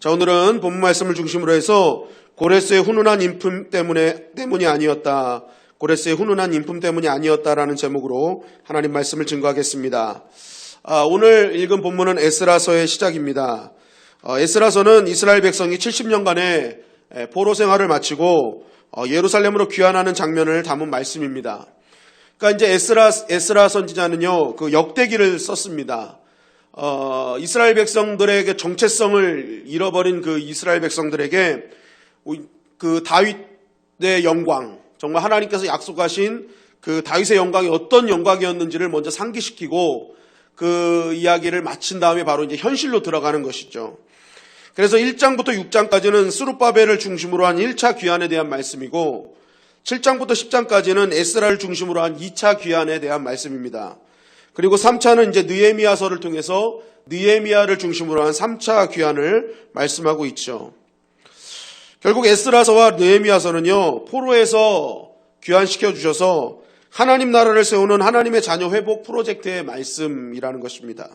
자, 오늘은 본문 말씀을 중심으로 해서 고레스의 훈훈한 인품 때문이 아니었다. 고레스의 훈훈한 인품 때문이 아니었다라는 제목으로 하나님 말씀을 증거하겠습니다. 오늘 읽은 본문은 에스라서의 시작입니다. 에스라서는 이스라엘 백성이 70년간의 포로 생활을 마치고 예루살렘으로 귀환하는 장면을 담은 말씀입니다. 그러니까 이제 에스라 선지자는요, 그 역대기를 썼습니다. 이스라엘 백성들에게 정체성을 잃어버린 그 이스라엘 백성들에게 그 다윗의 영광, 정말 하나님께서 약속하신 그 다윗의 영광이 어떤 영광이었는지를 먼저 상기시키고 그 이야기를 마친 다음에 바로 이제 현실로 들어가는 것이죠. 그래서 1장부터 6장까지는 스룹바벨을 중심으로 한 1차 귀환에 대한 말씀이고 7장부터 10장까지는 에스라를 중심으로 한 2차 귀환에 대한 말씀입니다. 그리고 3차는 이제 느헤미야서를 통해서 느헤미야를 중심으로 한 3차 귀환을 말씀하고 있죠. 결국 에스라서와 느헤미야서는요, 포로에서 귀환시켜 주셔서 하나님 나라를 세우는 하나님의 자녀 회복 프로젝트의 말씀이라는 것입니다.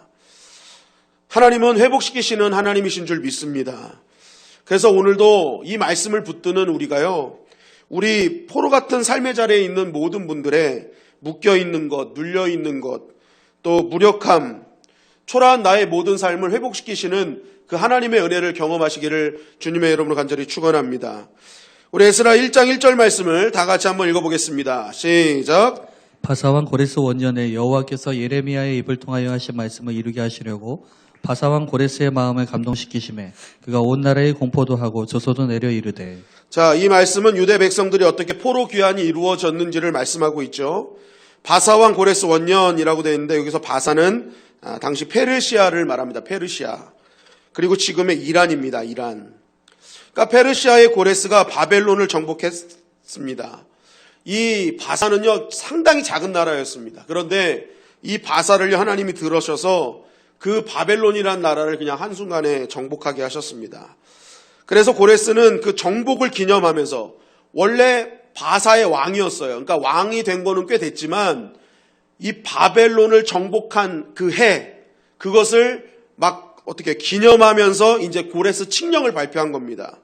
하나님은 회복시키시는 하나님이신 줄 믿습니다. 그래서 오늘도 이 말씀을 붙드는 우리가요, 우리 포로 같은 삶의 자리에 있는 모든 분들의 묶여있는 것, 눌려있는 것, 또 무력함, 초라한 나의 모든 삶을 회복시키시는 그 하나님의 은혜를 경험하시기를 주님의 이름으로 간절히 축원합니다. 우리 에스라 1장 1절 말씀을 다 같이 한번 읽어보겠습니다. 시작. 바사왕 고레스 원년에 여호와께서 예레미야의 입을 통하여 하신 말씀을 이루게 하시려고 바사왕 고레스의 마음을 감동시키심에 그가 온 나라에 공포도 하고 조소도 내려 이르되. 자, 이 말씀은 유대 백성들이 어떻게 포로 귀환이 이루어졌는지를 말씀하고 있죠. 바사왕 고레스 원년이라고 되어 있는데 여기서 바사는 당시 페르시아를 말합니다. 페르시아. 그리고 지금의 이란입니다. 이란. 그러니까 페르시아의 고레스가 바벨론을 정복했습니다. 이 바사는요, 상당히 작은 나라였습니다. 그런데 이 바사를 하나님이 들으셔서 그 바벨론이라는 나라를 그냥 한순간에 정복하게 하셨습니다. 그래서 고레스는 그 정복을 기념하면서 원래 바사의 왕이었어요. 그러니까 왕이 된 거는 꽤 됐지만 이 바벨론을 정복한 그 해, 그것을 막 어떻게 기념하면서 이제 고레스 칙령을 발표한 겁니다.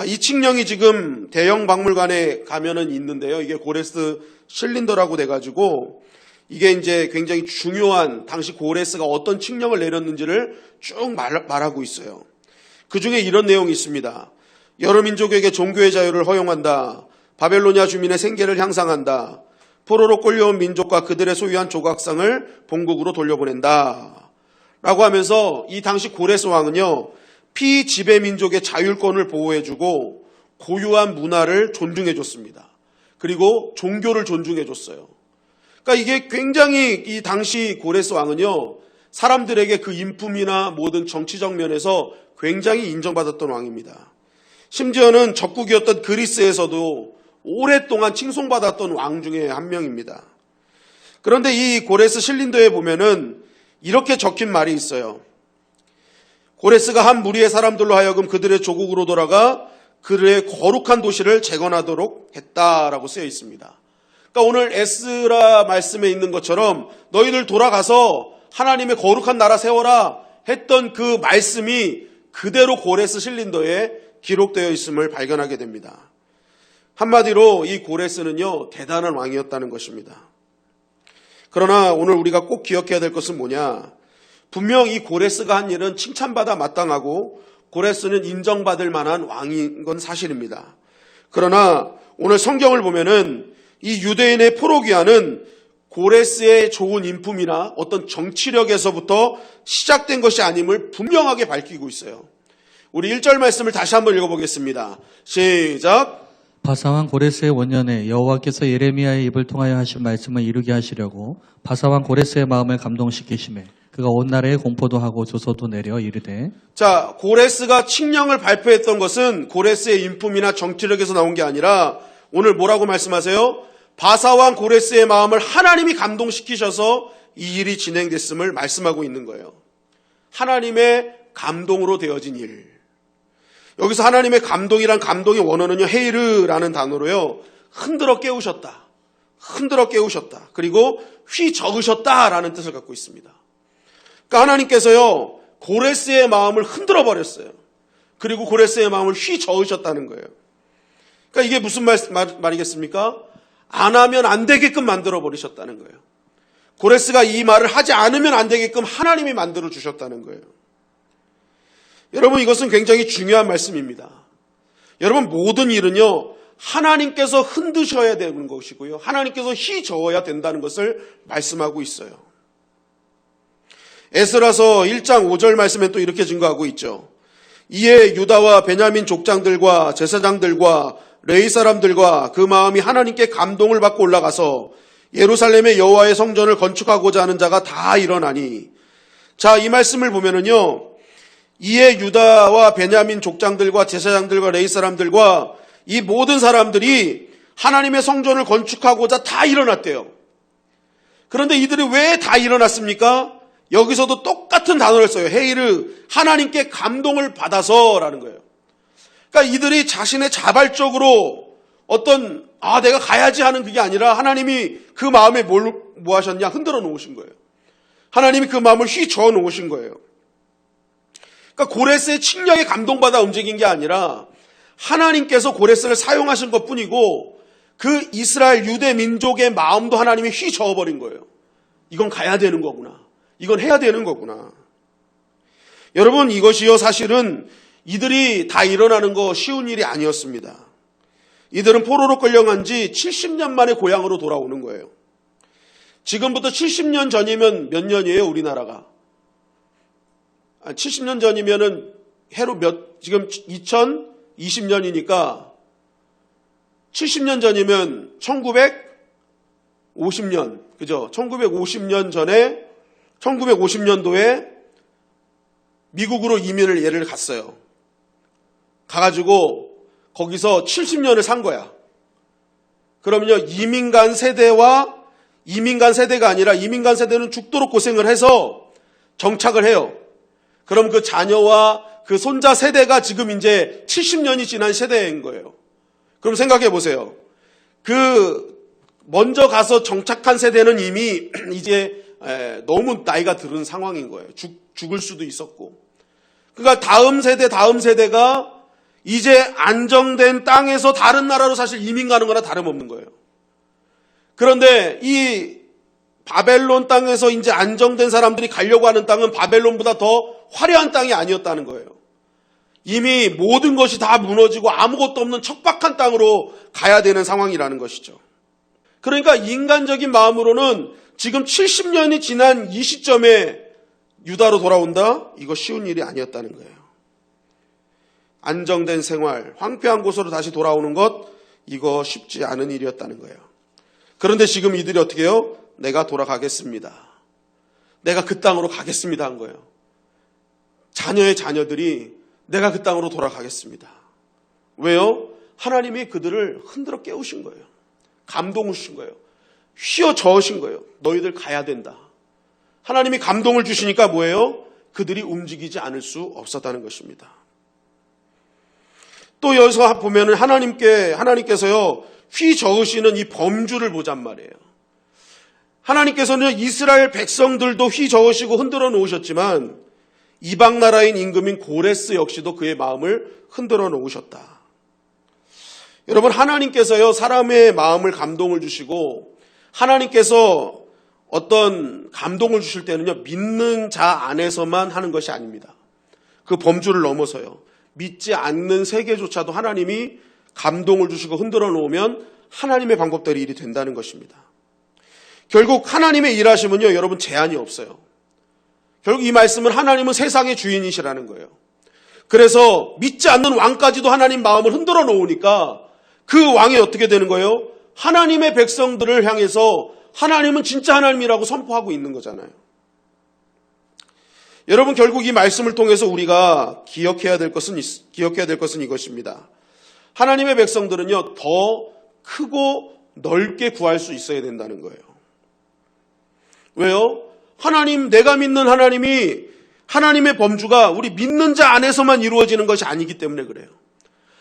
이 칙령이 지금 대형 박물관에 가면은 있는데요. 이게 고레스 실린더라고 돼가지고 이게 이제 굉장히 중요한 당시 고레스가 어떤 칙령을 내렸는지를 쭉 말하고 있어요. 그 중에 이런 내용이 있습니다. 여러 민족에게 종교의 자유를 허용한다. 바벨로니아 주민의 생계를 향상한다. 포로로 끌려온 민족과 그들의 소유한 조각상을 본국으로 돌려보낸다. 라고 하면서 이 당시 고레스 왕은요, 피지배 민족의 자율권을 보호해주고 고유한 문화를 존중해줬습니다. 그리고 종교를 존중해줬어요. 그러니까 이게 굉장히 이 당시 고레스 왕은요, 사람들에게 그 인품이나 모든 정치적 면에서 굉장히 인정받았던 왕입니다. 심지어는 적국이었던 그리스에서도 오랫동안 칭송받았던 왕 중에 한 명입니다. 그런데 이 고레스 실린더에 보면은 이렇게 적힌 말이 있어요. 고레스가 한 무리의 사람들로 하여금 그들의 조국으로 돌아가 그들의 거룩한 도시를 재건하도록 했다라고 쓰여 있습니다. 그러니까 오늘 에스라 말씀에 있는 것처럼 너희들 돌아가서 하나님의 거룩한 나라 세워라 했던 그 말씀이 그대로 고레스 실린더에 기록되어 있음을 발견하게 됩니다. 한마디로 이 고레스는요, 대단한 왕이었다는 것입니다. 그러나 오늘 우리가 꼭 기억해야 될 것은 뭐냐? 분명 이 고레스가 한 일은 칭찬받아 마땅하고 고레스는 인정받을 만한 왕인 건 사실입니다. 그러나 오늘 성경을 보면은 이 유대인의 포로 귀환은 고레스의 좋은 인품이나 어떤 정치력에서부터 시작된 것이 아님을 분명하게 밝히고 있어요. 우리 1절 말씀을 다시 한번 읽어보겠습니다. 시작. 바사왕 고레스의 원년에 여호와께서 예레미야의 입을 통하여 하신 말씀을 이루게 하시려고 바사왕 고레스의 마음을 감동시키심에 그가 온 나라에 공포도 하고 조소도 내려 이르되. 자, 고레스가 칙령을 발표했던 것은 고레스의 인품이나 정치력에서 나온 게 아니라 오늘 뭐라고 말씀하세요? 바사왕 고레스의 마음을 하나님이 감동시키셔서 이 일이 진행됐음을 말씀하고 있는 거예요. 하나님의 감동으로 되어진 일. 여기서 하나님의 감동이란 감동의 원어는요, 헤이르라는 단어로요, 흔들어 깨우셨다. 흔들어 깨우셨다. 그리고 휘저으셨다라는 뜻을 갖고 있습니다. 그러니까 하나님께서요, 고레스의 마음을 흔들어 버렸어요. 그리고 고레스의 마음을 휘저으셨다는 거예요. 그러니까 이게 무슨 말이겠습니까? 안 하면 안 되게끔 만들어 버리셨다는 거예요. 고레스가 이 말을 하지 않으면 안 되게끔 하나님이 만들어 주셨다는 거예요. 여러분, 이것은 굉장히 중요한 말씀입니다. 여러분, 모든 일은요, 하나님께서 흔드셔야 되는 것이고요, 하나님께서 휘저어야 된다는 것을 말씀하고 있어요. 에스라서 1장 5절 말씀에 또 이렇게 증거하고 있죠. 이에 유다와 베냐민 족장들과 제사장들과 레위 사람들과 그 마음이 하나님께 감동을 받고 올라가서 예루살렘의 여호와의 성전을 건축하고자 하는 자가 다 일어나니. 자, 이 말씀을 보면은요, 이에 유다와 베냐민 족장들과 제사장들과 레위 사람들과 이 모든 사람들이 하나님의 성전을 건축하고자 다 일어났대요. 그런데 이들이 왜 다 일어났습니까? 여기서도 똑같은 단어를 써요. 헤이르, 하나님께 감동을 받아서라는 거예요. 그러니까 이들이 자신의 자발적으로 어떤 내가 가야지 하는 그게 아니라 하나님이 그 마음에 뭐 하셨냐? 흔들어 놓으신 거예요. 하나님이 그 마음을 휘저어 놓으신 거예요. 그러니까 고레스의 칙령에 감동받아 움직인 게 아니라 하나님께서 고레스를 사용하신 것뿐이고 그 이스라엘 유대 민족의 마음도 하나님이 휘저어 버린 거예요. 이건 가야 되는 거구나. 이건 해야 되는 거구나. 여러분, 이것이요, 사실은 이들이 다 일어나는 거 쉬운 일이 아니었습니다. 이들은 포로로 끌려간 지 70년 만에 고향으로 돌아오는 거예요. 지금부터 70년 전이면 몇 년이에요, 우리나라가? 70년 전이면은 해로 지금 2020년이니까 70년 전이면 1950년, 그죠? 1950년 전에 1950년도에 미국으로 이민을 얘를 갔어요. 가가지고 거기서 70년을 산 거야. 그러면요, 이민간 세대가 아니라 이민간 세대는 죽도록 고생을 해서 정착을 해요. 그럼 그 자녀와 그 손자 세대가 지금 이제 70년이 지난 세대인 거예요. 그럼 생각해 보세요. 먼저 가서 정착한 세대는 이미 이제 너무 나이가 들은 상황인 거예요. 죽을 수도 있었고. 그러니까 다음 세대가 이제 안정된 땅에서 다른 나라로 사실 이민 가는 거나 다름없는 거예요. 그런데 이 바벨론 땅에서 이제 안정된 사람들이 가려고 하는 땅은 바벨론보다 더 화려한 땅이 아니었다는 거예요. 이미 모든 것이 다 무너지고 아무것도 없는 척박한 땅으로 가야 되는 상황이라는 것이죠. 그러니까 인간적인 마음으로는 지금 70년이 지난 이 시점에 유다로 돌아온다? 이거 쉬운 일이 아니었다는 거예요. 안정된 생활, 황폐한 곳으로 다시 돌아오는 것, 이거 쉽지 않은 일이었다는 거예요. 그런데 지금 이들이 어떻게 해요? 내가 돌아가겠습니다. 내가 그 땅으로 가겠습니다 한 거예요. 자녀의 자녀들이 내가 그 땅으로 돌아가겠습니다. 왜요? 하나님이 그들을 흔들어 깨우신 거예요. 감동을 주신 거예요. 휘어 저으신 거예요. 너희들 가야 된다. 하나님이 감동을 주시니까 뭐예요? 그들이 움직이지 않을 수 없었다는 것입니다. 또 여기서 보면은 하나님께서요, 휘저으시는 이 범주를 보잔 말이에요. 하나님께서는 이스라엘 백성들도 휘저으시고 흔들어 놓으셨지만 이방 나라인 임금인 고레스 역시도 그의 마음을 흔들어 놓으셨다. 여러분, 하나님께서요, 사람의 마음을 감동을 주시고 하나님께서 어떤 감동을 주실 때는요, 믿는 자 안에서만 하는 것이 아닙니다. 그 범주를 넘어서요, 믿지 않는 세계조차도 하나님이 감동을 주시고 흔들어 놓으면 하나님의 방법대로 일이 된다는 것입니다. 결국 하나님의 일하심은요, 여러분, 제한이 없어요. 결국 이 말씀은 하나님은 세상의 주인이시라는 거예요. 그래서 믿지 않는 왕까지도 하나님 마음을 흔들어 놓으니까 그 왕이 어떻게 되는 거예요? 하나님의 백성들을 향해서 하나님은 진짜 하나님이라고 선포하고 있는 거잖아요. 여러분, 결국 이 말씀을 통해서 우리가 기억해야 될 것은 이것입니다. 하나님의 백성들은요, 더 크고 넓게 구할 수 있어야 된다는 거예요. 왜요? 내가 믿는 하나님이, 하나님의 범주가 우리 믿는 자 안에서만 이루어지는 것이 아니기 때문에 그래요.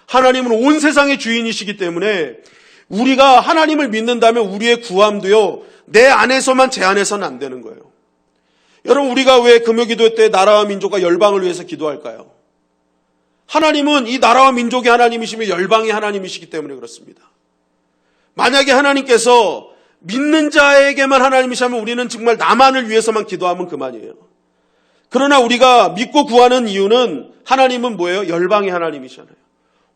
하나님은 온 세상의 주인이시기 때문에 우리가 하나님을 믿는다면 우리의 구함도요, 내 안에서만 제한해서는 안 되는 거예요. 여러분, 우리가 왜 금요기도 때 나라와 민족과 열방을 위해서 기도할까요? 하나님은 이 나라와 민족의 하나님이시며 열방의 하나님이시기 때문에 그렇습니다. 만약에 하나님께서 믿는 자에게만 하나님이시면 우리는 정말 나만을 위해서만 기도하면 그만이에요. 그러나 우리가 믿고 구하는 이유는 하나님은 뭐예요? 열방의 하나님이시잖아요.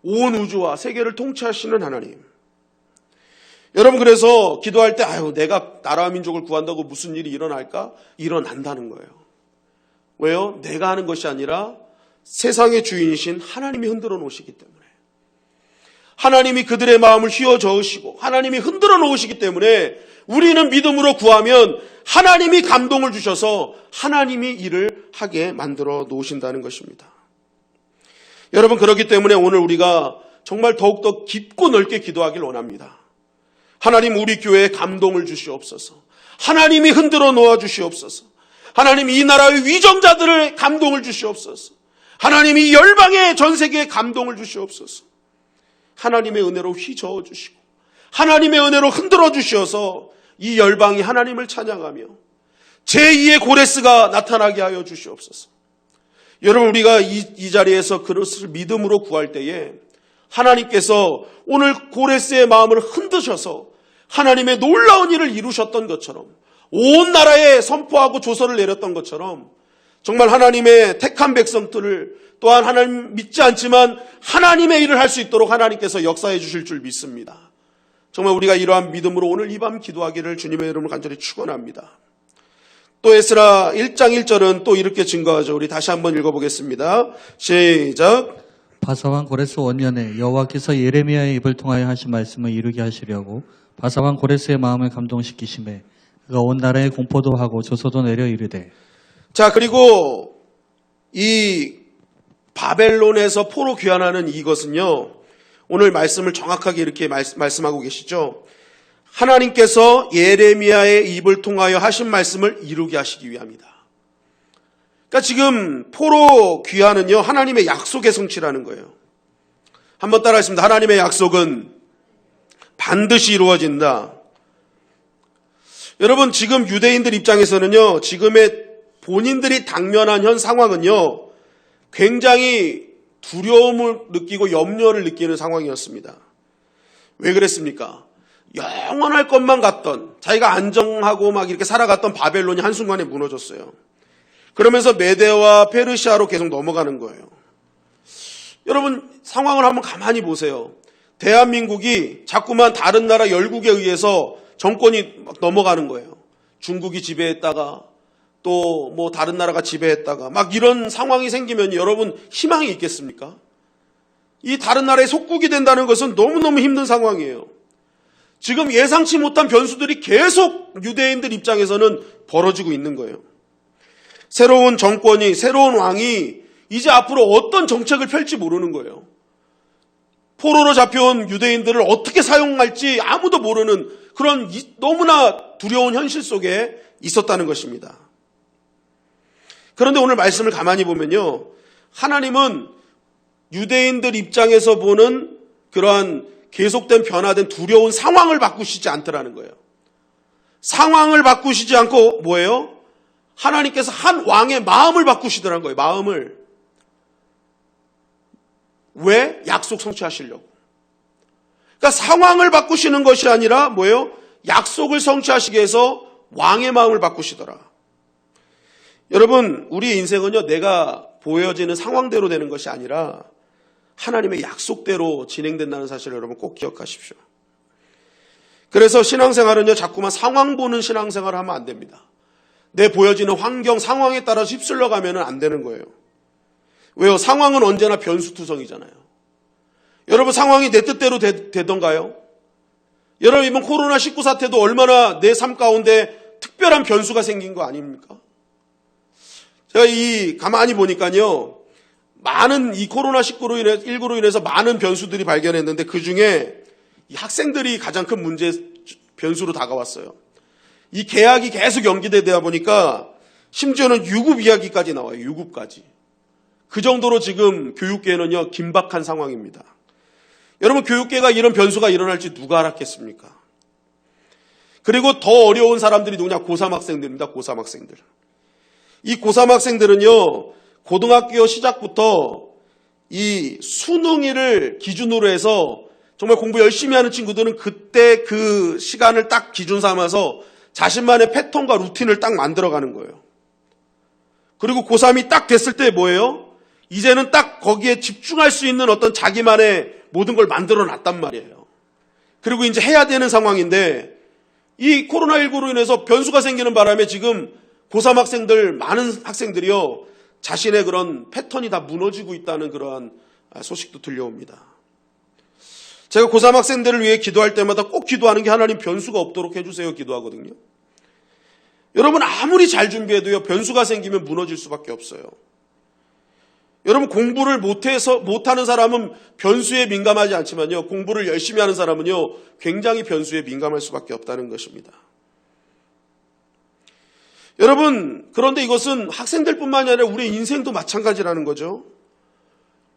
온 우주와 세계를 통치하시는 하나님. 여러분, 그래서 기도할 때 내가 나라와 민족을 구한다고 무슨 일이 일어날까? 일어난다는 거예요. 왜요? 내가 하는 것이 아니라 세상의 주인이신 하나님이 흔들어 놓으시기 때문에. 하나님이 그들의 마음을 휘어 저으시고 하나님이 흔들어 놓으시기 때문에 우리는 믿음으로 구하면 하나님이 감동을 주셔서 하나님이 일을 하게 만들어 놓으신다는 것입니다. 여러분, 그렇기 때문에 오늘 우리가 정말 더욱더 깊고 넓게 기도하길 원합니다. 하나님, 우리 교회에 감동을 주시옵소서. 하나님이 흔들어 놓아 주시옵소서. 하나님, 이 나라의 위정자들을 감동을 주시옵소서. 하나님이 열방의 전 세계에 감동을 주시옵소서. 하나님의 은혜로 휘저어 주시고 하나님의 은혜로 흔들어 주셔서 이 열방이 하나님을 찬양하며 제2의 고레스가 나타나게 하여 주시옵소서. 여러분, 우리가 이 자리에서 그것을 믿음으로 구할 때에 하나님께서 오늘 고레스의 마음을 흔드셔서 하나님의 놀라운 일을 이루셨던 것처럼 온 나라에 선포하고 조서를 내렸던 것처럼 정말 하나님의 택한 백성들을 또한 하나님 믿지 않지만 하나님의 일을 할 수 있도록 하나님께서 역사해 주실 줄 믿습니다. 정말 우리가 이러한 믿음으로 오늘 이 밤 기도하기를 주님의 이름으로 간절히 축원합니다. 또 에스라 1장 1절은 또 이렇게 증거하죠. 우리 다시 한번 읽어보겠습니다. 시작. 바사왕 고레스 원년에 여호와께서 예레미야의 입을 통하여 하신 말씀을 이루게 하시려고 바사왕 고레스의 마음을 감동시키심에 그가 온 나라에 공포도 하고 조서도 내려 이르되. 자, 그리고 이 바벨론에서 포로 귀환하는 이것은요, 오늘 말씀을 정확하게 이렇게 말씀하고 계시죠. 하나님께서 예레미야의 입을 통하여 하신 말씀을 이루게 하시기 위함이다. 그러니까 지금 포로 귀환은요, 하나님의 약속의 성취라는 거예요. 한번 따라하겠습니다. 하나님의 약속은 반드시 이루어진다. 여러분, 지금 유대인들 입장에서는요, 지금의 본인들이 당면한 현 상황은요, 굉장히 두려움을 느끼고 염려를 느끼는 상황이었습니다. 왜 그랬습니까? 영원할 것만 같던, 자기가 안정하고 막 이렇게 살아갔던 바벨론이 한순간에 무너졌어요. 그러면서 메데와 페르시아로 계속 넘어가는 거예요. 여러분, 상황을 한번 가만히 보세요. 대한민국이 자꾸만 다른 나라 열국에 의해서 정권이 막 넘어가는 거예요. 중국이 지배했다가 또 뭐 다른 나라가 지배했다가 막 이런 상황이 생기면 여러분 희망이 있겠습니까? 이 다른 나라의 속국이 된다는 것은 너무너무 힘든 상황이에요. 지금 예상치 못한 변수들이 계속 유대인들 입장에서는 벌어지고 있는 거예요. 새로운 정권이, 새로운 왕이 이제 앞으로 어떤 정책을 펼지 모르는 거예요. 포로로 잡혀온 유대인들을 어떻게 사용할지 아무도 모르는 그런 너무나 두려운 현실 속에 있었다는 것입니다. 그런데 오늘 말씀을 가만히 보면요, 하나님은 유대인들 입장에서 보는 그러한 계속된 변화된 두려운 상황을 바꾸시지 않더라는 거예요. 상황을 바꾸시지 않고 뭐예요? 하나님께서 한 왕의 마음을 바꾸시더라는 거예요. 마음을. 왜? 약속 성취하시려고. 그러니까 상황을 바꾸시는 것이 아니라 뭐예요? 약속을 성취하시기 위해서 왕의 마음을 바꾸시더라. 여러분, 우리의 인생은요, 내가 보여지는 상황대로 되는 것이 아니라 하나님의 약속대로 진행된다는 사실을 여러분 꼭 기억하십시오. 그래서 신앙생활은요, 자꾸만 상황 보는 신앙생활을 하면 안 됩니다. 내 보여지는 환경, 상황에 따라서 휩쓸려 가면 안 되는 거예요. 왜요? 상황은 언제나 변수투성이잖아요. 여러분, 상황이 내 뜻대로 되던가요? 여러분, 이번 코로나19 사태도 얼마나 내 삶 가운데 특별한 변수가 생긴 거 아닙니까? 제가 가만히 보니까요, 많은 이 코로나19로 인해서 많은 변수들이 발견했는데 그 중에 이 학생들이 가장 큰 변수로 다가왔어요. 이 개학이 계속 연기되다 보니까 심지어는 유급 이야기까지 나와요. 유급까지. 그 정도로 지금 교육계는요, 긴박한 상황입니다. 여러분, 교육계가 이런 변수가 일어날지 누가 알았겠습니까? 그리고 더 어려운 사람들이 누구냐? 고3 학생들입니다. 고3 학생들. 이 고3 학생들은요, 고등학교 시작부터 이 수능일을 기준으로 해서 정말 공부 열심히 하는 친구들은 그때 그 시간을 딱 기준 삼아서 자신만의 패턴과 루틴을 딱 만들어가는 거예요. 그리고 고3이 딱 됐을 때 뭐예요? 이제는 딱 거기에 집중할 수 있는 어떤 자기만의 모든 걸 만들어 놨단 말이에요. 그리고 이제 해야 되는 상황인데 이 코로나19로 인해서 변수가 생기는 바람에 지금 고3 학생들, 많은 학생들이요, 자신의 그런 패턴이 다 무너지고 있다는 그러한 소식도 들려옵니다. 제가 고3 학생들을 위해 기도할 때마다 꼭 기도하는 게 하나님 변수가 없도록 해주세요 기도하거든요. 여러분 아무리 잘 준비해도요, 변수가 생기면 무너질 수밖에 없어요. 여러분 공부를 못하는 사람은 변수에 민감하지 않지만요, 공부를 열심히 하는 사람은요, 굉장히 변수에 민감할 수밖에 없다는 것입니다. 여러분, 그런데 이것은 학생들뿐만이 아니라 우리의 인생도 마찬가지라는 거죠.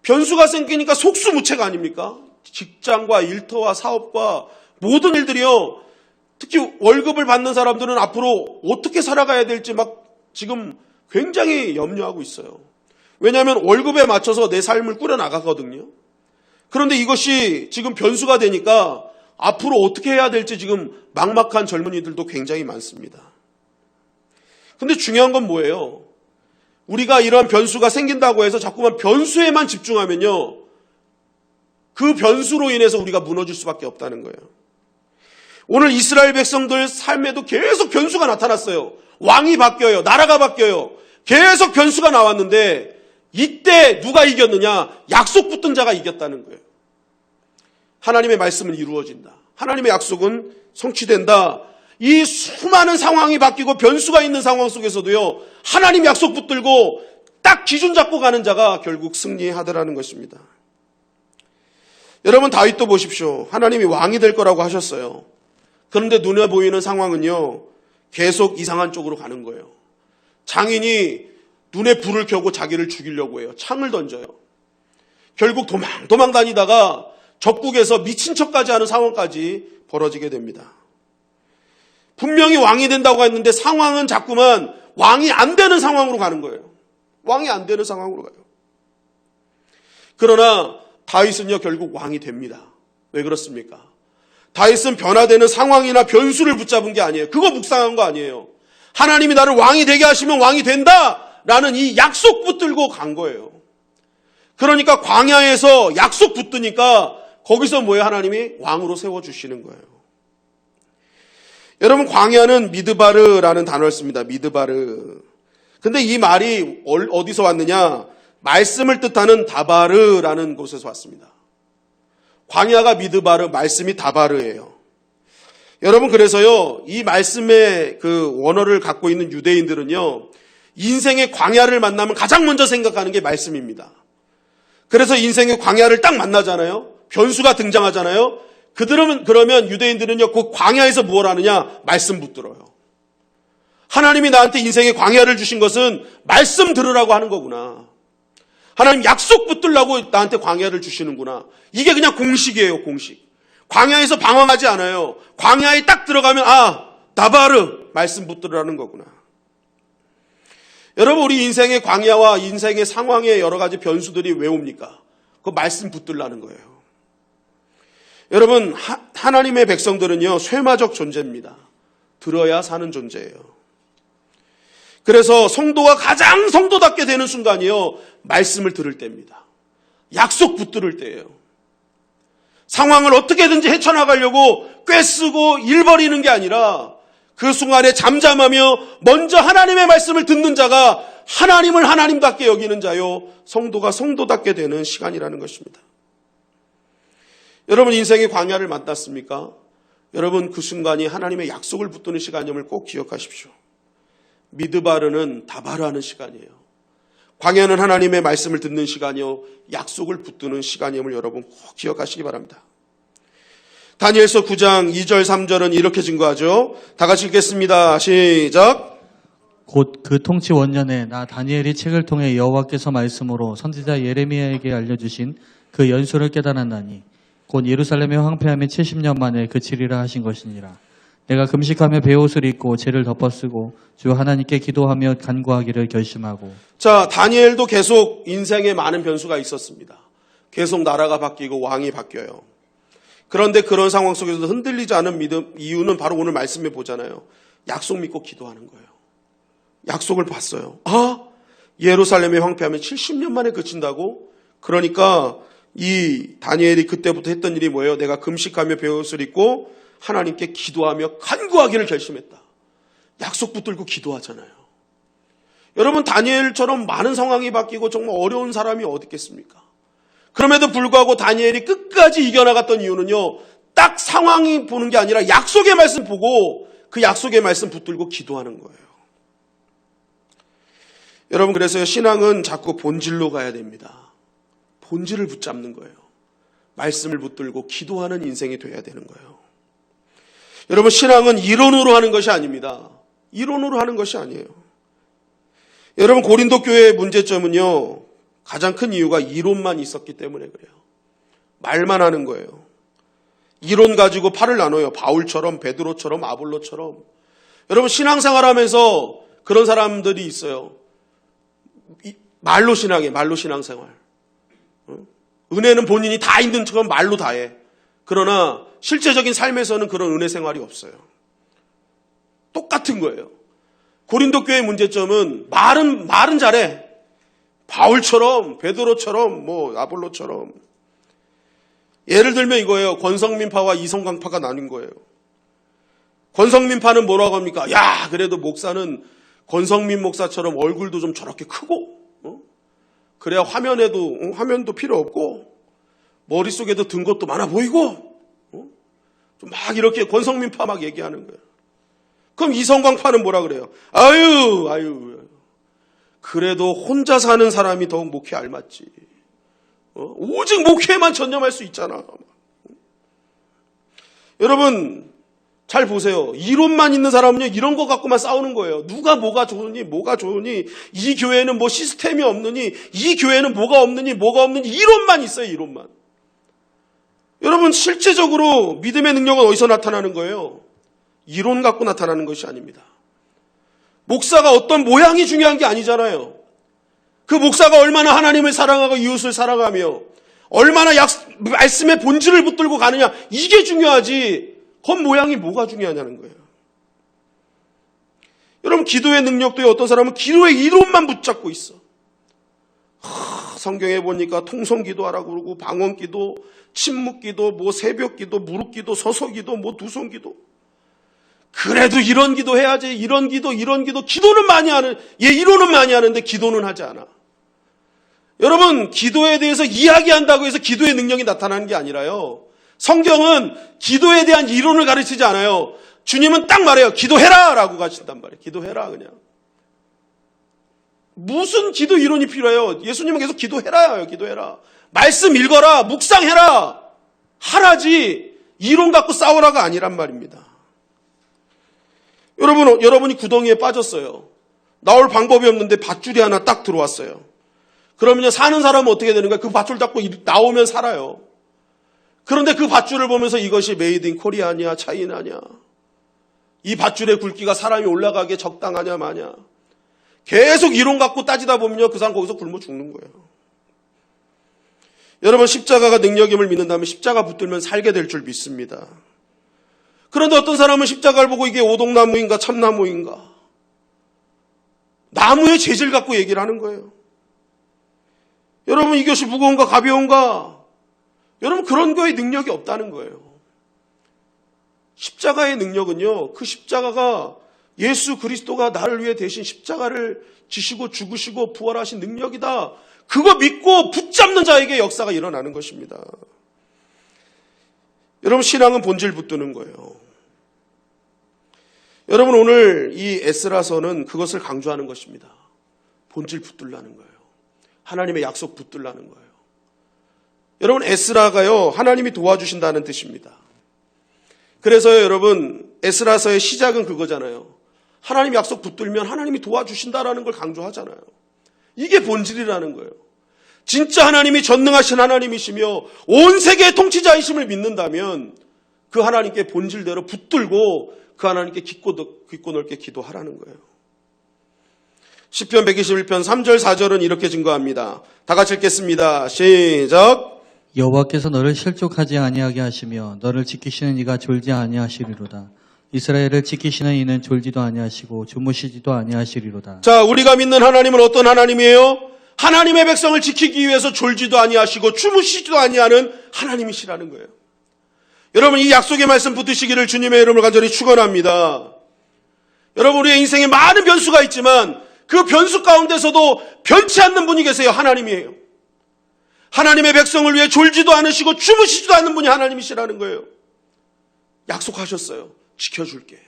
변수가 생기니까 속수무책 아닙니까? 직장과 일터와 사업과 모든 일들이요, 특히 월급을 받는 사람들은 앞으로 어떻게 살아가야 될지 막 지금 굉장히 염려하고 있어요. 왜냐하면 월급에 맞춰서 내 삶을 꾸려나가거든요. 그런데 이것이 지금 변수가 되니까 앞으로 어떻게 해야 될지 지금 막막한 젊은이들도 굉장히 많습니다. 근데 중요한 건 뭐예요? 우리가 이런 변수가 생긴다고 해서 자꾸만 변수에만 집중하면요, 그 변수로 인해서 우리가 무너질 수밖에 없다는 거예요. 오늘 이스라엘 백성들 삶에도 계속 변수가 나타났어요. 왕이 바뀌어요. 나라가 바뀌어요. 계속 변수가 나왔는데 이때 누가 이겼느냐? 약속 붙든 자가 이겼다는 거예요. 하나님의 말씀은 이루어진다. 하나님의 약속은 성취된다. 이 수많은 상황이 바뀌고 변수가 있는 상황 속에서도요, 하나님 약속 붙들고 딱 기준 잡고 가는 자가 결국 승리하더라는 것입니다. 여러분 다윗도 보십시오. 하나님이 왕이 될 거라고 하셨어요. 그런데 눈에 보이는 상황은요, 계속 이상한 쪽으로 가는 거예요. 장인이 눈에 불을 켜고 자기를 죽이려고 해요. 창을 던져요. 결국 도망 다니다가 적국에서 미친 척까지 하는 상황까지 벌어지게 됩니다. 분명히 왕이 된다고 했는데 상황은 자꾸만 왕이 안 되는 상황으로 가는 거예요. 왕이 안 되는 상황으로 가요. 그러나 다윗은요, 결국 왕이 됩니다. 왜 그렇습니까? 다윗은 변화되는 상황이나 변수를 붙잡은 게 아니에요. 그거 묵상한 거 아니에요. 하나님이 나를 왕이 되게 하시면 왕이 된다라는 이 약속 붙들고 간 거예요. 그러니까 광야에서 약속 붙드니까 거기서 뭐예요? 하나님이 왕으로 세워주시는 거예요. 여러분, 광야는 미드바르라는 단어를 씁니다. 미드바르. 근데 이 말이 어디서 왔느냐? 말씀을 뜻하는 다바르라는 곳에서 왔습니다. 광야가 미드바르, 말씀이 다바르예요. 여러분, 그래서요, 이 말씀의 그 원어를 갖고 있는 유대인들은요, 인생의 광야를 만나면 가장 먼저 생각하는 게 말씀입니다. 그래서 인생의 광야를 딱 만나잖아요. 변수가 등장하잖아요. 그들은 그러면 유대인들은요, 그 광야에서 뭘 하느냐? 말씀 붙들어요. 하나님이 나한테 인생의 광야를 주신 것은 말씀 들으라고 하는 거구나. 하나님 약속 붙들라고 나한테 광야를 주시는구나. 이게 그냥 공식이에요, 공식. 광야에서 방황하지 않아요. 광야에 딱 들어가면 다바르 말씀 붙들으라는 거구나. 여러분, 우리 인생의 광야와 인생의 상황의 여러 가지 변수들이 왜 옵니까? 그 말씀 붙들라는 거예요. 여러분, 하나님의 백성들은요, 쇠마적 존재입니다. 들어야 사는 존재예요. 그래서 성도가 가장 성도답게 되는 순간이요, 말씀을 들을 때입니다. 약속 붙들을 때예요. 상황을 어떻게든지 헤쳐나가려고 꿰쓰고 일 벌이는 게 아니라 그 순간에 잠잠하며 먼저 하나님의 말씀을 듣는 자가 하나님을 하나님답게 여기는 자요, 성도가 성도답게 되는 시간이라는 것입니다. 여러분, 인생의 광야를 만났습니까? 여러분, 그 순간이 하나님의 약속을 붙드는 시간임을 꼭 기억하십시오. 미드바르는 다바르하는 시간이에요. 광야는 하나님의 말씀을 듣는 시간이요, 약속을 붙드는 시간임을 여러분 꼭 기억하시기 바랍니다. 다니엘서 9장 2절 3절은 이렇게 증거하죠. 다 같이 읽겠습니다. 시작. 곧 그 통치 원년에 나 다니엘이 책을 통해 여호와께서 말씀으로 선지자 예레미야에게 알려주신 그 연수를 깨달았나니 곧 예루살렘의 황폐함이 70년 만에 그치리라 하신 것이니라. 내가 금식하며 베옷을 입고 죄를 덮어쓰고 주 하나님께 기도하며 간구하기를 결심하고. 자, 다니엘도 계속 인생에 많은 변수가 있었습니다. 계속 나라가 바뀌고 왕이 바뀌어요. 그런데 그런 상황 속에서도 흔들리지 않은 믿음, 이유는 바로 오늘 말씀에 보잖아요. 약속 믿고 기도하는 거예요. 약속을 봤어요. 예루살렘의 황폐하면 70년 만에 그친다고? 그러니까 이 다니엘이 그때부터 했던 일이 뭐예요? 내가 금식하며 베옷을 입고 하나님께 기도하며 간구하기를 결심했다. 약속 붙들고 기도하잖아요. 여러분, 다니엘처럼 많은 상황이 바뀌고 정말 어려운 사람이 어디 있겠습니까? 그럼에도 불구하고 다니엘이 끝까지 이겨나갔던 이유는요, 딱 상황이 보는 게 아니라 약속의 말씀 보고 그 약속의 말씀 붙들고 기도하는 거예요. 여러분, 그래서 신앙은 자꾸 본질로 가야 됩니다. 본질을 붙잡는 거예요. 말씀을 붙들고 기도하는 인생이 돼야 되는 거예요. 여러분, 신앙은 이론으로 하는 것이 아닙니다. 이론으로 하는 것이 아니에요. 여러분, 고린도 교회의 문제점은요, 가장 큰 이유가 이론만 있었기 때문에 그래요. 말만 하는 거예요. 이론 가지고 팔을 나눠요. 바울처럼, 베드로처럼, 아볼로처럼. 여러분, 신앙생활하면서 그런 사람들이 있어요. 말로 신앙해, 말로 신앙생활. 은혜는 본인이 다 있는 척은 말로 다 해. 그러나 실제적인 삶에서는 그런 은혜 생활이 없어요. 똑같은 거예요. 고린도 교회의 문제점은 말은 잘해. 바울처럼, 베드로처럼, 아볼로처럼. 예를 들면 이거예요. 권성민파와 이성광파가 나뉜 거예요. 권성민파는 뭐라고 합니까? 야, 그래도 목사는 권성민 목사처럼 얼굴도 좀 저렇게 크고, 그래야 화면도 필요 없고, 머릿속에도 든 것도 많아 보이고, 좀 막 이렇게 권성민파 막 얘기하는 거예요. 그럼 이성광파는 뭐라 그래요? 아유. 그래도 혼자 사는 사람이 더욱 목회 알맞지. 오직 목회에만 전념할 수 있잖아. 여러분, 잘 보세요. 이론만 있는 사람은요, 이런 거 갖고만 싸우는 거예요. 누가 뭐가 좋으니, 이 교회는 뭐 시스템이 없느니, 이 교회는 뭐가 없느니, 이론만 있어요, 이론만. 여러분, 실제적으로 믿음의 능력은 어디서 나타나는 거예요? 이론 갖고 나타나는 것이 아닙니다. 목사가 어떤 모양이 중요한 게 아니잖아요. 그 목사가 얼마나 하나님을 사랑하고 이웃을 사랑하며 얼마나 말씀의 본질을 붙들고 가느냐, 이게 중요하지 겉모양이 뭐가 중요하냐는 거예요. 여러분, 기도의 능력도요, 어떤 사람은 기도의 이론만 붙잡고 있어. 성경에 보니까 통성기도 하라고 그러고 방언기도, 침묵기도, 새벽기도, 무릎기도, 서서기도, 두손기도. 그래도 이런 기도 해야지. 이런 기도. 기도는 많이 하는, 이론은 많이 하는데 기도는 하지 않아. 여러분, 기도에 대해서 이야기한다고 해서 기도의 능력이 나타나는 게 아니라요. 성경은 기도에 대한 이론을 가르치지 않아요. 주님은 딱 말해요. 기도해라! 라고 가르친단 말이에요. 기도해라, 그냥. 무슨 기도 이론이 필요해요? 예수님은 계속 기도해라요. 기도해라. 말씀 읽어라. 묵상해라. 하라지. 이론 갖고 싸우라가 아니란 말입니다. 여러분이 구덩이에 빠졌어요. 나올 방법이 없는데 밧줄이 하나 딱 들어왔어요. 그러면요, 사는 사람은 어떻게 되는 거예요? 그 밧줄 잡고 나오면 살아요. 그런데 그 밧줄을 보면서 이것이 메이드 인 코리아냐, 차이나냐, 이 밧줄의 굵기가 사람이 올라가기에 적당하냐, 마냐. 계속 이론 갖고 따지다 보면요, 그 사람 거기서 굶어 죽는 거예요. 여러분, 십자가가 능력임을 믿는다면 십자가 붙들면 살게 될 줄 믿습니다. 그런데 어떤 사람은 십자가를 보고 이게 오동나무인가 참나무인가, 나무의 재질 갖고 얘기를 하는 거예요. 여러분, 이것이 무거운가 가벼운가, 여러분, 그런 거에 능력이 없다는 거예요. 십자가의 능력은요, 그 십자가가 예수 그리스도가 나를 위해 대신 십자가를 지시고 죽으시고 부활하신 능력이다. 그거 믿고 붙잡는 자에게 역사가 일어나는 것입니다. 여러분, 신앙은 본질 붙드는 거예요. 여러분, 오늘 이 에스라서는 그것을 강조하는 것입니다. 본질 붙들라는 거예요. 하나님의 약속 붙들라는 거예요. 여러분, 에스라가요, 하나님이 도와주신다는 뜻입니다. 그래서요, 여러분, 에스라서의 시작은 그거잖아요. 하나님 약속 붙들면 하나님이 도와주신다라는 걸 강조하잖아요. 이게 본질이라는 거예요. 진짜 하나님이 전능하신 하나님이시며 온 세계의 통치자이심을 믿는다면 그 하나님께 본질대로 붙들고 그 하나님께 깊고 넓게 기도하라는 거예요. 시편 121편 3절 4절은 이렇게 증거합니다. 다 같이 읽겠습니다. 시작. 여호와께서 너를 실족하지 아니하게 하시며 너를 지키시는 이가 졸지 아니하시리로다. 이스라엘을 지키시는 이는 졸지도 아니하시고 주무시지도 아니하시리로다. 자, 우리가 믿는 하나님은 어떤 하나님이에요? 하나님의 백성을 지키기 위해서 졸지도 아니하시고 주무시지도 아니하는 하나님이시라는 거예요. 여러분, 이 약속의 말씀 붙드시기를 주님의 이름을 간절히 축원합니다. 여러분, 우리의 인생에 많은 변수가 있지만 그 변수 가운데서도 변치 않는 분이 계세요. 하나님이에요. 하나님의 백성을 위해 졸지도 않으시고 주무시지도 않는 분이 하나님이시라는 거예요. 약속하셨어요. 지켜줄게.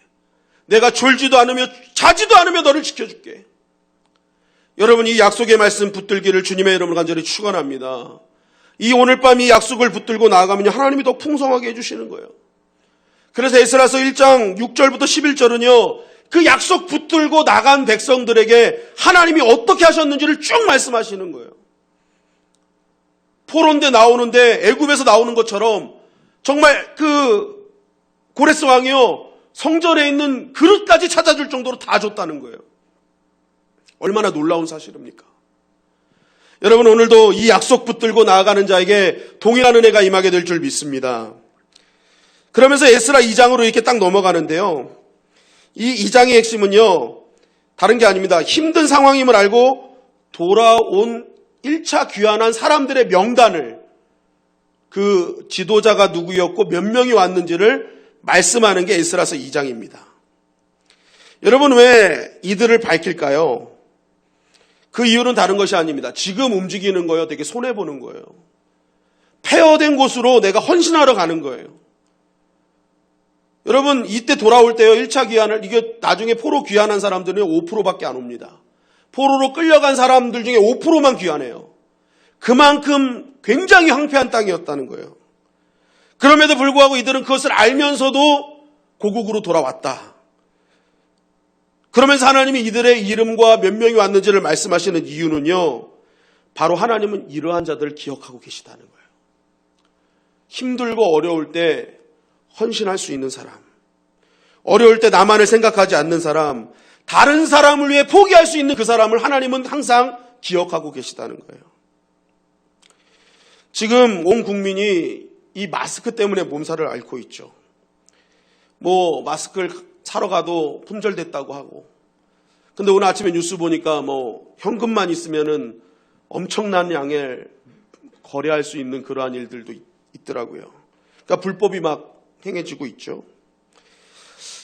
내가 졸지도 않으며 자지도 않으며 너를 지켜줄게. 여러분, 이 약속의 말씀 붙들기를 주님의 이름으로 간절히 축원합니다. 이 오늘 밤 이 약속을 붙들고 나아가면 하나님이 더 풍성하게 해주시는 거예요. 그래서 에스라서 1장 6절부터 11절은요. 그 약속 붙들고 나간 백성들에게 하나님이 어떻게 하셨는지를 쭉 말씀하시는 거예요. 포로인데 나오는데 애굽에서 나오는 것처럼 정말 그 고레스 왕이요. 성전에 있는 그릇까지 찾아줄 정도로 다 줬다는 거예요. 얼마나 놀라운 사실입니까? 여러분, 오늘도 이 약속 붙들고 나아가는 자에게 동일한 은혜가 임하게 될 줄 믿습니다. 그러면서 에스라 2장으로 이렇게 딱 넘어가는데요. 이 2장의 핵심은요. 다른 게 아닙니다. 힘든 상황임을 알고 돌아온 1차 귀환한 사람들의 명단을 그 지도자가 누구였고 몇 명이 왔는지를 말씀하는 게 에스라서 2장입니다. 여러분, 왜 이들을 밝힐까요? 그 이유는 다른 것이 아닙니다. 지금 움직이는 거요. 되게 손해보는 거예요. 폐허된 곳으로 내가 헌신하러 가는 거예요. 여러분, 이때 돌아올 때요. 1차 귀환을, 이게 나중에 포로 귀환한 사람들은 5%밖에 안 옵니다. 포로로 끌려간 사람들 중에 5%만 귀환해요. 그만큼 굉장히 황폐한 땅이었다는 거예요. 그럼에도 불구하고 이들은 그것을 알면서도 고국으로 돌아왔다. 그러면서 하나님이 이들의 이름과 몇 명이 왔는지를 말씀하시는 이유는요. 바로 하나님은 이러한 자들을 기억하고 계시다는 거예요. 힘들고 어려울 때 헌신할 수 있는 사람, 어려울 때 나만을 생각하지 않는 사람, 다른 사람을 위해 포기할 수 있는 그 사람을 하나님은 항상 기억하고 계시다는 거예요. 지금 온 국민이 이 마스크 때문에 몸살을 앓고 있죠. 마스크를 사러 가도 품절됐다고 하고. 근데 오늘 아침에 뉴스 보니까 현금만 있으면은 엄청난 양을 거래할 수 있는 그러한 일들도 있더라고요. 그러니까 불법이 막 행해지고 있죠.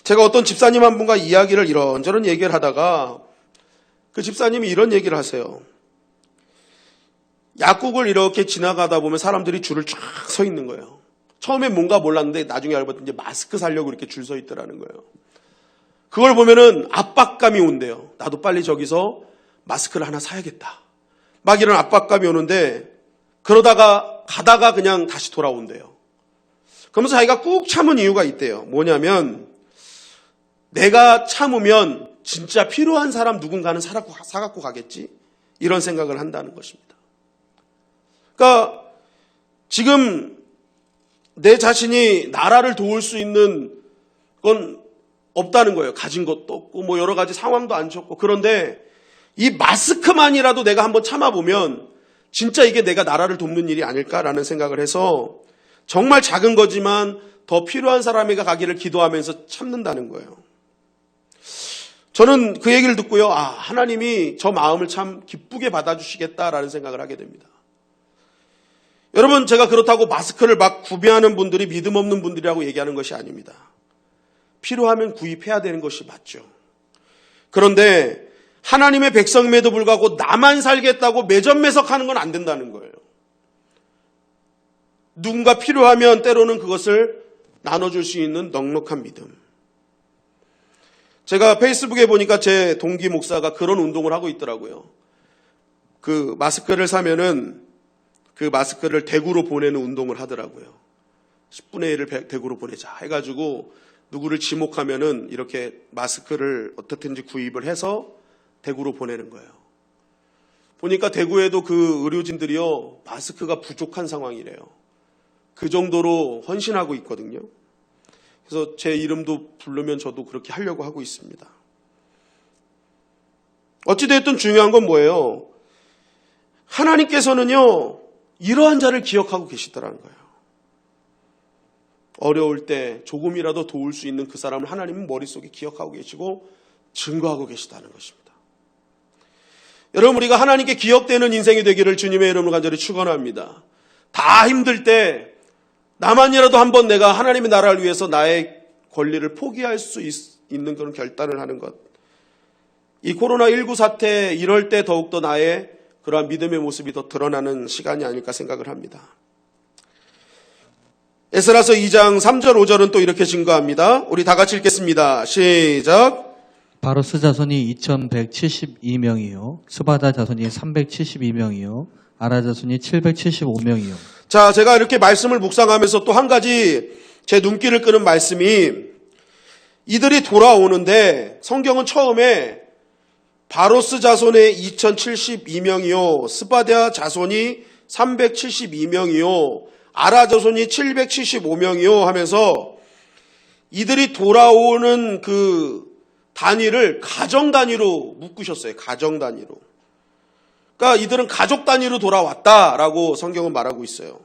제가 어떤 집사님 한 분과 이야기를 이런저런 얘기를 하다가 그 집사님이 이런 얘기를 하세요. 약국을 이렇게 지나가다 보면 사람들이 줄을 쫙 서 있는 거예요. 처음엔 뭔가 몰랐는데 나중에 알고 봤더니 이제 마스크 사려고 이렇게 줄 서 있더라는 거예요. 그걸 보면은 압박감이 온대요. 나도 빨리 저기서 마스크를 하나 사야겠다. 막 이런 압박감이 오는데 그러다가 가다가 그냥 다시 돌아온대요. 그러면서 자기가 꾹 참은 이유가 있대요. 뭐냐면 내가 참으면 진짜 필요한 사람 누군가는 사갖고 가겠지. 이런 생각을 한다는 것입니다. 그러니까 지금 내 자신이 나라를 도울 수 있는 건 없다는 거예요. 가진 것도 없고 여러 가지 상황도 안 좋고. 그런데 이 마스크만이라도 내가 한번 참아보면 진짜 이게 내가 나라를 돕는 일이 아닐까라는 생각을 해서 정말 작은 거지만 더 필요한 사람에게 가기를 기도하면서 참는다는 거예요. 저는 그 얘기를 듣고요. 하나님이 저 마음을 참 기쁘게 받아주시겠다라는 생각을 하게 됩니다. 여러분, 제가 그렇다고 마스크를 막 구비하는 분들이 믿음 없는 분들이라고 얘기하는 것이 아닙니다. 필요하면 구입해야 되는 것이 맞죠. 그런데 하나님의 백성임에도 불구하고 나만 살겠다고 매점매석하는 건 안 된다는 거예요. 누군가 필요하면 때로는 그것을 나눠줄 수 있는 넉넉한 믿음. 제가 페이스북에 보니까 제 동기 목사가 그런 운동을 하고 있더라고요. 그 마스크를 사면은 그 마스크를 대구로 보내는 운동을 하더라고요. 10분의 1을 대구로 보내자 해가지고 누구를 지목하면은 이렇게 마스크를 어떻든지 구입을 해서 대구로 보내는 거예요. 보니까 대구에도 그 의료진들이요, 마스크가 부족한 상황이래요. 그 정도로 헌신하고 있거든요. 그래서 제 이름도 부르면 저도 그렇게 하려고 하고 있습니다. 어찌됐든 중요한 건 뭐예요? 하나님께서는요, 이러한 자를 기억하고 계시더라는 거예요. 어려울 때 조금이라도 도울 수 있는 그 사람을 하나님은 머릿속에 기억하고 계시고 증거하고 계시다는 것입니다. 여러분, 우리가 하나님께 기억되는 인생이 되기를 주님의 이름으로 간절히 축원합니다. 다 힘들 때 나만이라도 한번 내가 하나님의 나라를 위해서 나의 권리를 포기할 수 있는 그런 결단을 하는 것. 이 코로나19 사태 이럴 때 더욱더 나의 그러한 믿음의 모습이 더 드러나는 시간이 아닐까 생각을 합니다. 에스라서 2장 3절 5절은 또 이렇게 증거합니다. 우리 다 같이 읽겠습니다. 시작. 바로스 자손이 2172명이요. 스바다 자손이 372명이요. 아라 자손이 775명이요. 자, 제가 이렇게 말씀을 묵상하면서 또 한 가지 제 눈길을 끄는 말씀이, 이들이 돌아오는데 성경은 처음에 바로스 자손의 2072명이요. 스바다 자손이 372명이요. 아라 자손이 775명이요 하면서 이들이 돌아오는 그 단위를 가정 단위로 묶으셨어요. 가정 단위로. 그러니까 이들은 가족 단위로 돌아왔다라고 성경은 말하고 있어요.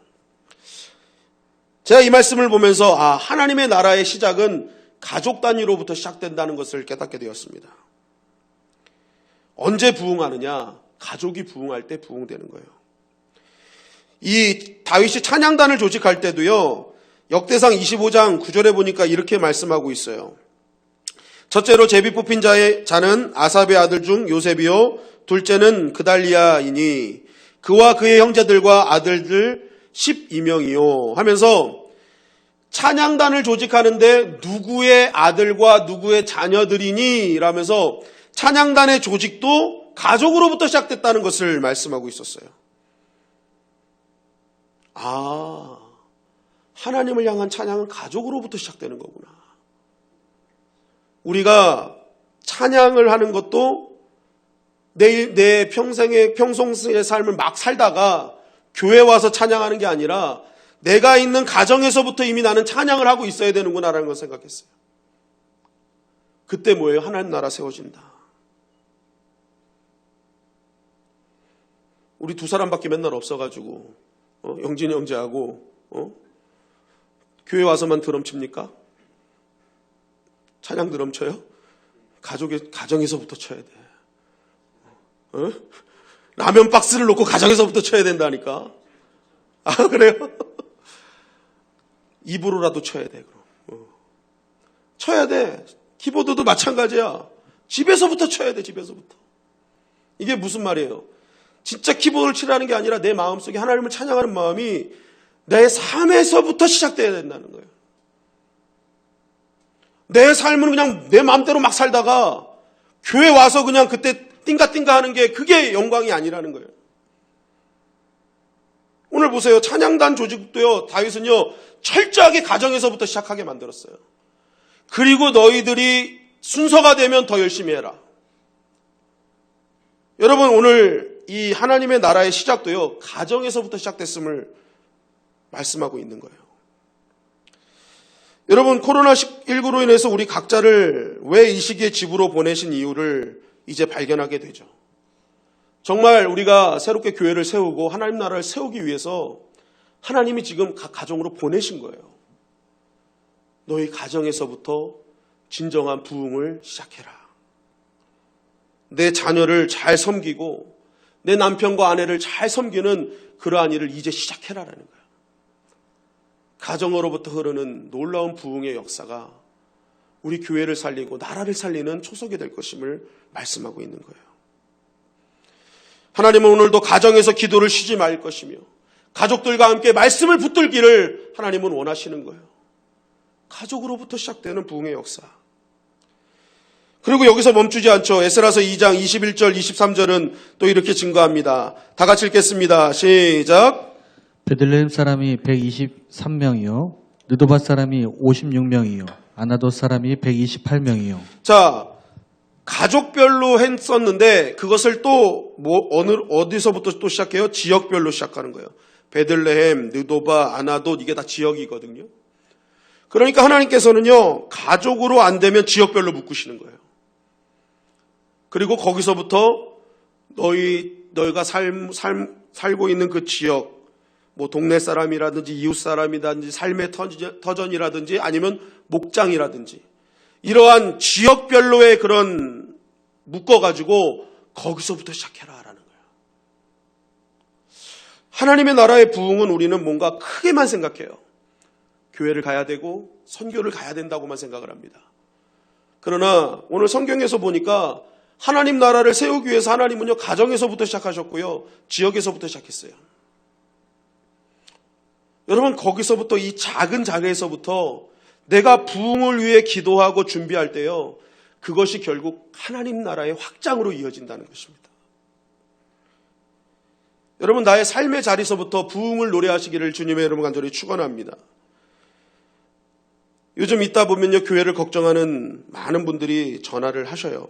제가 이 말씀을 보면서 하나님의 나라의 시작은 가족 단위로부터 시작된다는 것을 깨닫게 되었습니다. 언제 부흥하느냐? 가족이 부흥할 때 부흥되는 거예요. 이 다윗이 찬양단을 조직할 때도요, 역대상 25장 9절에 보니까 이렇게 말씀하고 있어요. 첫째로 제비 뽑힌 자는 아삽의 아들 중 요셉이요, 둘째는 그달리아이니 그와 그의 형제들과 아들들 12명이요 하면서 찬양단을 조직하는데 누구의 아들과 누구의 자녀들이니 라면서 찬양단의 조직도 가족으로부터 시작됐다는 것을 말씀하고 있었어요. 하나님을 향한 찬양은 가족으로부터 시작되는 거구나. 우리가 찬양을 하는 것도 내 평소의 삶을 막 살다가 교회 와서 찬양하는 게 아니라 내가 있는 가정에서부터 이미 나는 찬양을 하고 있어야 되는구나라는 걸 생각했어요. 그때 뭐예요? 하나님 나라 세워진다. 우리 두 사람밖에 맨날 없어가지고 영진이 형제하고 교회 와서만 드럼 칩니까? 찬양 드럼 쳐요? 가정에서부터 쳐야 돼. 라면 박스를 놓고 가정에서부터 쳐야 된다니까. 그래요? 입으로라도 쳐야 돼. 그럼 쳐야 돼. 키보드도 마찬가지야. 집에서부터 쳐야 돼. 집에서부터. 이게 무슨 말이에요? 진짜 키보드를 치라는 게 아니라 내 마음속에 하나님을 찬양하는 마음이 내 삶에서부터 시작돼야 된다는 거예요. 내 삶은 그냥 내 마음대로 막 살다가 교회 와서 그냥 그때 띵가띵가 하는 게 그게 영광이 아니라는 거예요. 오늘 보세요. 찬양단 조직도요, 다윗은요, 철저하게 가정에서부터 시작하게 만들었어요. 그리고 너희들이 순서가 되면 더 열심히 해라. 여러분, 오늘 이 하나님의 나라의 시작도요, 가정에서부터 시작됐음을 말씀하고 있는 거예요. 여러분, 코로나19로 인해서 우리 각자를 왜 이 시기에 집으로 보내신 이유를 이제 발견하게 되죠. 정말 우리가 새롭게 교회를 세우고 하나님 나라를 세우기 위해서 하나님이 지금 각 가정으로 보내신 거예요. 너희 가정에서부터 진정한 부흥을 시작해라. 내 자녀를 잘 섬기고 내 남편과 아내를 잘 섬기는 그러한 일을 이제 시작해라라는 거예요. 가정으로부터 흐르는 놀라운 부흥의 역사가 우리 교회를 살리고 나라를 살리는 초석이 될 것임을 말씀하고 있는 거예요. 하나님은 오늘도 가정에서 기도를 쉬지 말 것이며 가족들과 함께 말씀을 붙들기를 하나님은 원하시는 거예요. 가족으로부터 시작되는 부흥의 역사. 그리고 여기서 멈추지 않죠. 에스라서 2장 21절 23절은 또 이렇게 증거합니다. 다 같이 읽겠습니다. 시작. 베들레헴 사람이 123명이요. 느도밭 사람이 56명이요. 아나돗 사람이 128명이요. 자, 가족별로 했었는데 그것을 또 어디서부터 또 시작해요? 지역별로 시작하는 거예요. 베들레헴, 느도바, 아나돗 이게 다 지역이거든요. 그러니까 하나님께서는요, 가족으로 안 되면 지역별로 묶으시는 거예요. 그리고 거기서부터 너희가 살고 있는 그 지역, 뭐 동네 사람이라든지 이웃 사람이라든지 삶의 터전이라든지 아니면 목장이라든지 이러한 지역별로의 그런 묶어가지고 거기서부터 시작해라라는 거예요. 하나님의 나라의 부흥은 우리는 뭔가 크게만 생각해요. 교회를 가야 되고 선교를 가야 된다고만 생각을 합니다. 그러나 오늘 성경에서 보니까 하나님 나라를 세우기 위해서 하나님은요, 가정에서부터 시작하셨고요, 지역에서부터 시작했어요. 여러분, 거기서부터 이 작은 자리에서부터 내가 부흥을 위해 기도하고 준비할 때요, 그것이 결국 하나님 나라의 확장으로 이어진다는 것입니다. 여러분, 나의 삶의 자리에서부터 부흥을 노래하시기를 주님의 이름으로 간절히 축원합니다. 요즘 있다 보면요, 교회를 걱정하는 많은 분들이 전화를 하셔요.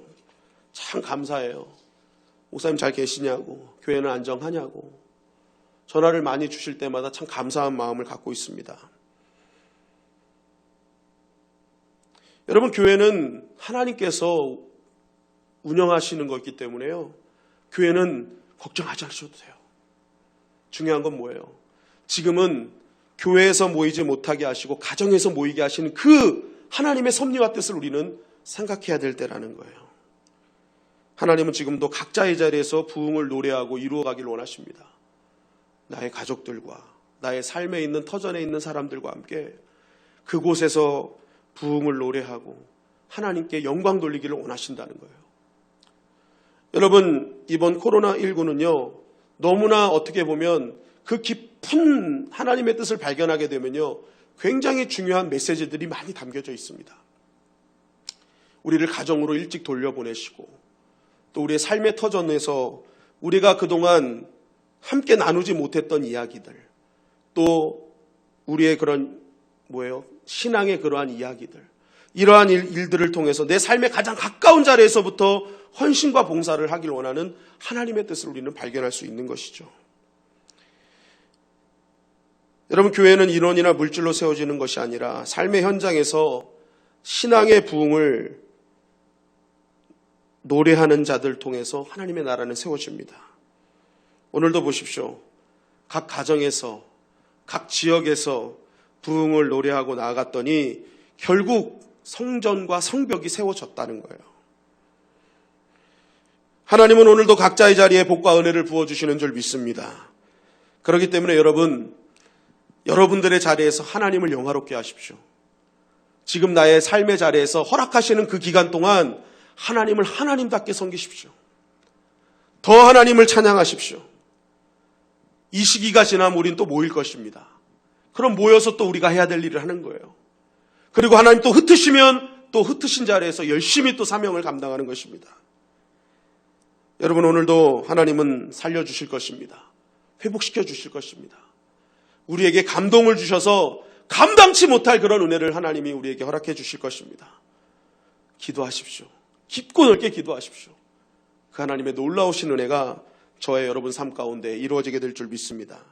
참 감사해요. 목사님 잘 계시냐고, 교회는 안정하냐고. 전화를 많이 주실 때마다 참 감사한 마음을 갖고 있습니다. 여러분, 교회는 하나님께서 운영하시는 것이기 때문에요, 교회는 걱정하지 않으셔도 돼요. 중요한 건 뭐예요? 지금은 교회에서 모이지 못하게 하시고 가정에서 모이게 하시는 그 하나님의 섭리와 뜻을 우리는 생각해야 될 때라는 거예요. 하나님은 지금도 각자의 자리에서 부흥을 노래하고 이루어가길 원하십니다. 나의 가족들과 나의 삶에 있는 터전에 있는 사람들과 함께 그곳에서 부흥을 노래하고 하나님께 영광 돌리기를 원하신다는 거예요. 여러분, 이번 코로나19는요, 너무나 어떻게 보면 그 깊은 하나님의 뜻을 발견하게 되면요, 굉장히 중요한 메시지들이 많이 담겨져 있습니다. 우리를 가정으로 일찍 돌려보내시고 또 우리의 삶의 터전에서 우리가 그동안 함께 나누지 못했던 이야기들, 또 우리의 그런 신앙의 그러한 이야기들, 이러한 일들을 통해서 내 삶의 가장 가까운 자리에서부터 헌신과 봉사를 하길 원하는 하나님의 뜻을 우리는 발견할 수 있는 것이죠. 여러분, 교회는 인원이나 물질로 세워지는 것이 아니라 삶의 현장에서 신앙의 부흥을 노래하는 자들 통해서 하나님의 나라는 세워집니다. 오늘도 보십시오. 각 가정에서, 각 지역에서 부흥을 노래하고 나아갔더니 결국 성전과 성벽이 세워졌다는 거예요. 하나님은 오늘도 각자의 자리에 복과 은혜를 부어주시는 줄 믿습니다. 그렇기 때문에 여러분들의 자리에서 하나님을 영화롭게 하십시오. 지금 나의 삶의 자리에서 허락하시는 그 기간 동안 하나님을 하나님답게 섬기십시오. 더 하나님을 찬양하십시오. 이 시기가 지나면 우린 또 모일 것입니다. 그럼 모여서 또 우리가 해야 될 일을 하는 거예요. 그리고 하나님 또 흩으시면 또 흩으신 자리에서 열심히 또 사명을 감당하는 것입니다. 여러분, 오늘도 하나님은 살려주실 것입니다. 회복시켜 주실 것입니다. 우리에게 감동을 주셔서 감당치 못할 그런 은혜를 하나님이 우리에게 허락해 주실 것입니다. 기도하십시오. 깊고 넓게 기도하십시오. 그 하나님의 놀라우신 은혜가 저의 여러분 삶 가운데 이루어지게 될 줄 믿습니다.